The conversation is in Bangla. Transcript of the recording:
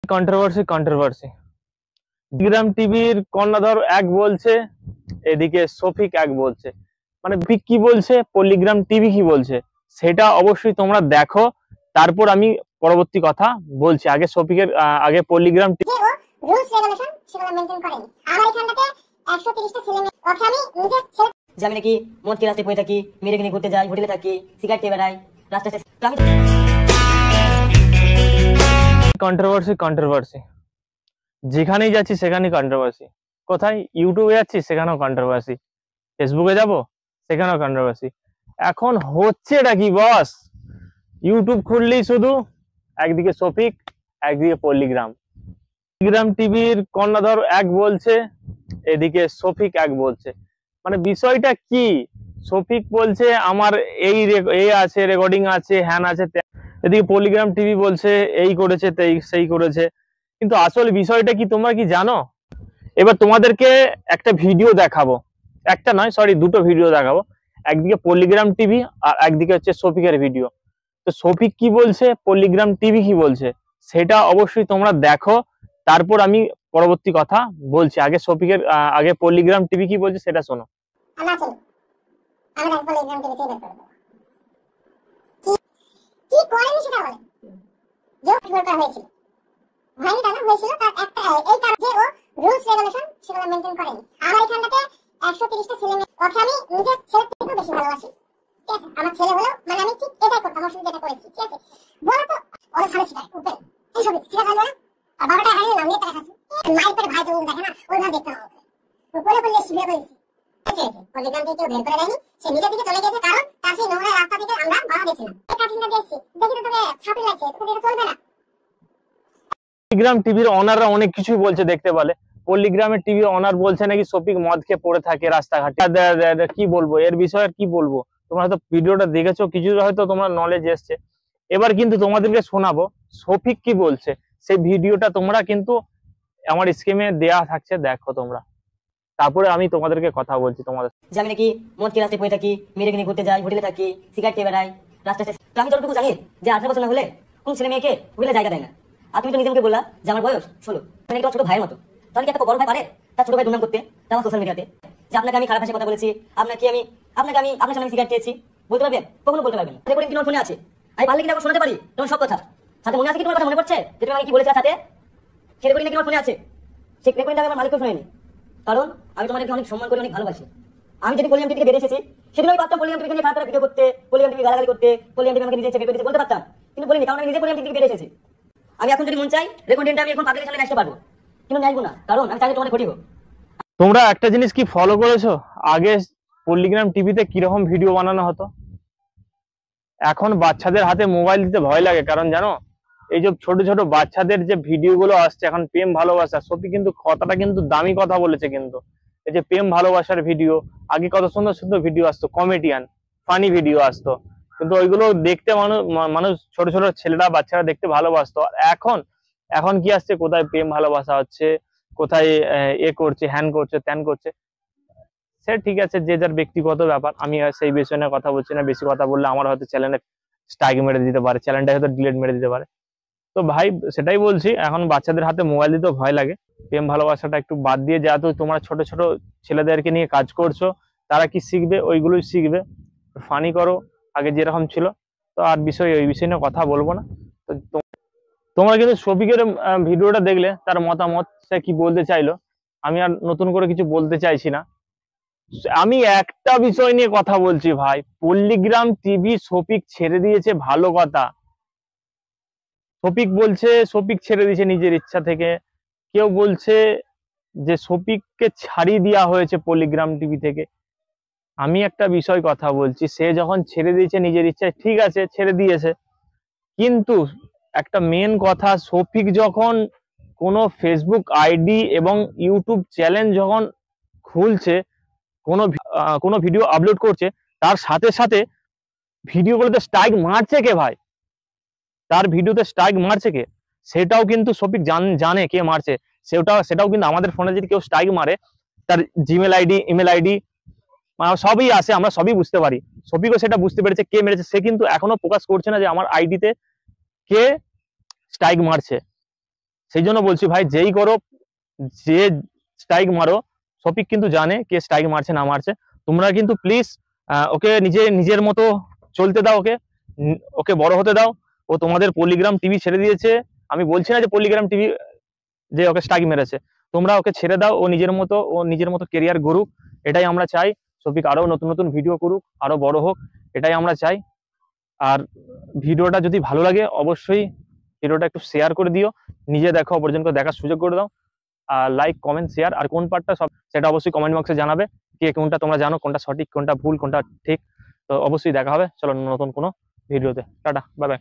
কন্ট্রোভার্সি কন্ট্রোভার্সি টেলিগ্রাম টিভির কর্ণধার এক বলছে, এদিকে শফিক এক বলছে। মানে শফিক কি বলছে, পল্লিগ্রাম টিভি কি বলছে, সেটা অবশ্যই তোমরা দেখো, তারপর আমি পরবর্তী কথা বলছি। আগে শফিকের আগে পল্লিগ্রাম রুলস রেগুলেশন সেগুলো মেইনটেইন করেনি। আমার এখানটাতে 130টা ছেলে মেয়ে, ওকে আমি নিজে ছেলে যে আমি নাকি মদ খেয়ে রাস্তায় পড়ে থাকি, মেরে কিনে ঘুরতে যাই, হোটেলে থাকি, সিগারেট খেয়ে বেড়াই রাস্তায়। আমি কন্ট্রোভার্সি কন্ট্রোভার্সি যেখানেই যাচ্ছি সেখানেই কন্ট্রোভার্সি। কোথায় ইউটিউবে যাচ্ছি সেখানেও কন্ট্রোভার্সি, ফেসবুকে যাব সেখানেও কন্ট্রোভার্সি। এখন হচ্ছে এটা কি বস, ইউটিউব খুললেই শুধু একদিকে শফিক একদিকে পল্লিগ্রাম। পল্লিগ্রাম টিভির কর্ণধার এক বলছে, এদিকে শফিক এক বলছে। মানে বিষয়টা কি, শফিক বলছে আমার এই আছে, রেকর্ডিং আছে, হ্যান আছে, এদিকে পল্লিগ্রাম টিভি বলছে এই করেছে সেই করেছে। কিন্তু আসল বিষয়টা কি তোমরা কি জানো? এবার তোমাদেরকে একটা ভিডিও দেখাবো, একটা নয় সরি দুটো ভিডিও দেখাবো। একদিকে পল্লিগ্রাম টিভি আর একদিকে হচ্ছে শফিকের ভিডিও। তো শফিক কি বলছে, পল্লিগ্রাম টিভি কি বলছে, সেটা অবশ্যই তোমরা দেখো, তারপর আমি পরবর্তী কথা বলছি। আগে শফিকের আগে পল্লিগ্রাম টিভি কি বলছে সেটা শোনো। আমরা ছিল আমরা পল্লিগ্রাম টিভিতে বের করে দেব। কি করেনি সেটা বলে যে বের করা হয়েছিল, হয়নি তা না, হয়েছিল তার একটা এই কারণে যে ও রুলস রেগুলেশন সেগুলো মেইনটেইন করেনি। আমার এখানটাতে 130টা ছেলে মেয়ে, ওকে আমি নিজে ছেলে থেকে বেশি ভালোবাসি। ঠিক আছে, আমার ছেলে হলো মানে আমি ঠিক এটাই করতাম, আমার সাথে যেটা করেছি। ঠিক আছে, বলো তো ওদের সামনে ছিল উপরে এই ছবি ঠিক আছে না, আর বাবাটা হারিয়ে নাম নিয়ে দেখাচ্ছি মাইপের ভাই তো দেখে না, ওইভাবে দেখতে না উপরে বললে শিবে বলেছি। ঠিক আছে, পল্লিগ্রাম থেকে কেউ বের করে দেয়নি, সে নিজে থেকে চলে গেছে, কারণ তার সেই নোংরা রাস্তা থেকে আমরা বাধা দিয়েছিলাম। এই কাটিংটা দেখছি, দেখি তো তোকে ছাপি লাগছে, তোকে এটা চলবে না। পল্লিগ্রাম টিভির অনাররা অনেক কিছুই বলছে দেখতে পেলে। পল্লিগ্রামের টিভির অনার বলছে নাকি শফিক মদ খেয়ে পড়ে থাকে রাস্তাঘাটে। কি বলবো এর বিষয়ে, আর কি বলবো, তোমরা হয়তো ভিডিওটা দেখেছো, কিছু হয়তো তোমরা নলেজ এসছে। এবার কিন্তু তোমাদেরকে শোনাবো শফিক কি বলছে, সেই ভিডিওটা তোমরা কিন্তু আমার স্ক্রিনে দেয়া থাকছে, দেখো তোমরা, তারপরে আমি তোমাদেরকে কথা বলছি তোমাদের। যে আমি নাকি মদ খেয়ে রাস্তায় পড়ে থাকি, মেরে কিনে ঘুরতে যাই, হোটেলে থাকি, সিগারেট খেয়ে বেড়াই রাস্তায়। তো আমি যতটুকু জানি যে 18 বছর না হলে কোন ছেলে মেয়েকে হোটেলে জায়গা দেয় না। আর তুমি তো নিজে মুখে বললা যে আমার বয়স 16, মানে একটা ছোট ভাইয়ের মতো। তাহলে কি একটা বড় ভাই পারে তার ছোট ভাই দুর্নাম করতে, তাও সোশ্যাল মিডিয়াতে, যে আপনাকে আমি খারাপ ভাষায় কথা বলেছি, আপনাকে আমি আপনার সামনে সিগারেট খেয়েছি, বলতে পারবেন? কখনো বলতে পারবেন না। রেকর্ডিং তোমার ফোনে আছে, আমি পারলে কিনা শোনাতে পারি তোমার সব কথা। সাথে মনে আছে কি, তোমার কথা মনে পড়ছে যে তুমি আমাকে কি বলেছিলা সাথে? সেই রেকর্ডিং তোমার ফোনে আছে, সেই রেকর্ডিংটা আমার মালিককে শোনায়নি, কারণ আমি তোমাদেরকে অনেক সম্মান করি, অনেক ভালোবাসি। আমি যদি পল্লিগ্রাম টিভি থেকে বেরিয়ে এসেছি, সেদিন আমি পারতাম পল্লিগ্রাম টিভি নিয়ে খারাপ ভিডিও করতে, পল্লিগ্রাম টিভি গালাগালি করতে, পল্লিগ্রাম টিভি আমাকে নিজে চেপে পেতে বলতে পারতাম, কিন্তু বলিনি, কারণ আমি নিজে পল্লিগ্রাম টিভি থেকে বেরিয়ে এসেছি। আমি এখন যদি মন চাই রেকর্ডিংটা আমি এখন পাবলিকের সামনে আসতে পারবো, কিন্তু আসবো না, কারণ আমি চাই তোমাদের ক্ষতি হোক। তোমরা একটা জিনিস কি ফলো করেছো, আগে পল্লিগ্রাম টিভিতে কিরকম ভিডিও বানানো হতো? এখন বাচ্চাদের হাতে মোবাইল দিতে ভয় লাগে, কারণ জানো এই যে ছোট ছোট বাচ্চাদের যে ভিডিও গুলো আসছে এখন, প্রেম ভালোবাসা, সত্যি কিন্তু কথাটা কিন্তু দামি কথা বলেছে। কিন্তু এই যে প্রেম ভালোবাসার ভিডিও, আগে কত সুন্দর সুন্দর ভিডিও আসতো, কমেডিয়ান ফানি ভিডিও আসতো, কিন্তু ওইগুলো দেখতে মানুষ ছোট ছোট ছেলেরা বাচ্চারা দেখতে ভালোবাসতো। আর এখন এখন কি আসছে, কোথায় প্রেম ভালোবাসা হচ্ছে, কোথায় এ করছে, হ্যান করছে, ত্যান করছে। সে ঠিক আছে, যে যার ব্যক্তিগত ব্যাপার, আমি সেই বিষয় নিয়ে কথা বলছি না। বেশি কথা বললে আমার হয়তো চ্যানেলে স্ট্রাইক মেরে দিতে পারে, চ্যানেলটা হয়তো ডিলিট মেরে দিতে পারে। তো ভাই সেটাই বলছি, এখন বাচ্চাদের হাতে মোবাইল দিতেও ভয় লাগে। প্রেম ভালোবাসাটা একটু বাদ দিয়ে, যেহেতু তোমরা ছোট ছোট ছেলেদেরকে নিয়ে কাজ করছো, তারা কি শিখবে, ওইগুলোই শিখবে। ফানি করো আগে যেরকম ছিল। তো আর ওই বিষয় নিয়ে কথা বলবো না। তো তোমরা কিন্তু শফিকের ভিডিওটা দেখলে, তার মতামত, সে কি বলতে চাইলো, আমি আর নতুন করে কিছু বলতে চাইছি না। আমি একটা বিষয় নিয়ে কথা বলছি ভাই, পল্লিগ্রাম টিভি শফিক ছেড়ে দিয়েছে, ভালো কথা। শফিক বলছে শফিক ছেড়ে দিয়েছে নিজের ইচ্ছা থেকে, কেউ বলছে যে শফিককে ছাড়িয়ে দেওয়া হয়েছে পল্লিগ্রাম টিভি থেকে। আমি একটা বিষয় কথা বলছি, সে যখন ছেড়ে দিয়েছে নিজের ইচ্ছায়, ঠিক আছে ছেড়ে দিয়েছে, কিন্তু একটা মেন কথা, শফিক যখন কোনো ফেসবুক আইডি এবং ইউটিউব চ্যানেল যখন খুলছে, কোনো ভিডিও আপলোড করছে, তার সাথে সাথে ভিডিওগুলোতে স্ট্রাইক মারছে কে ভাই? তার ভিডিওতে স্ট্রাইক মারছে কে? সেটাও কিন্তু শফিক জানে কে মারছে। সেটাও কিন্তু আমাদের ফোনে যদি কেউ স্ট্রাইক মারে, তার জিমেল আইডি, ইমেল আইডি সবই আসে, আমরা সবই বুঝতে পারি। শফিকও সেটা বুঝতে পেরেছে কে মেরেছে, সে কিন্তু এখনো প্রকাশ করছে না যে আমার আইডিতে কে স্ট্রাইক মারছে। সেই জন্য বলছি ভাই, যেই করো, যে স্ট্রাইক মারো, শফিক কিন্তু জানে কে স্ট্রাইক মারছে না মারছে। তোমরা কিন্তু প্লিজ ওকে নিজের মতো চলতে দাও, ওকে বড় হতে দাও। ও তোমাদের পল্লিগ্রাম টিভি ছেড়ে দিয়েছে, আমি বলছি না যে পল্লিগ্রাম টিভি যে ওকে স্ট্রাইক মেরেছে, তোমরা ওকে ছেড়ে দাও, ও নিজের মতো কেরিয়ার গড়ুক, এটাই আমরা চাই। শফিক আরো নতুন নতুন ভিডিও করুক, আরো বড় হোক, এটাই আমরা চাই। আর ভিডিওটা যদি ভালো লাগে অবশ্যই ভিডিওটা একটু শেয়ার করে দিও, নিজে দেখো, অপরজনকে দেখার সুযোগ করে দাও। আর লাইক, কমেন্ট, শেয়ার, আর কোন পার্টটা সব সেটা অবশ্যই কমেন্ট বক্সে জানাবে, কে কোনটা তোমরা জানো, কোনটা সঠিক, কোনটা ভুল, কোনটা ঠিক। তো অবশ্যই দেখা হবে, চলো নতুন কোনো ভিডিওতে। Tata, bye bye.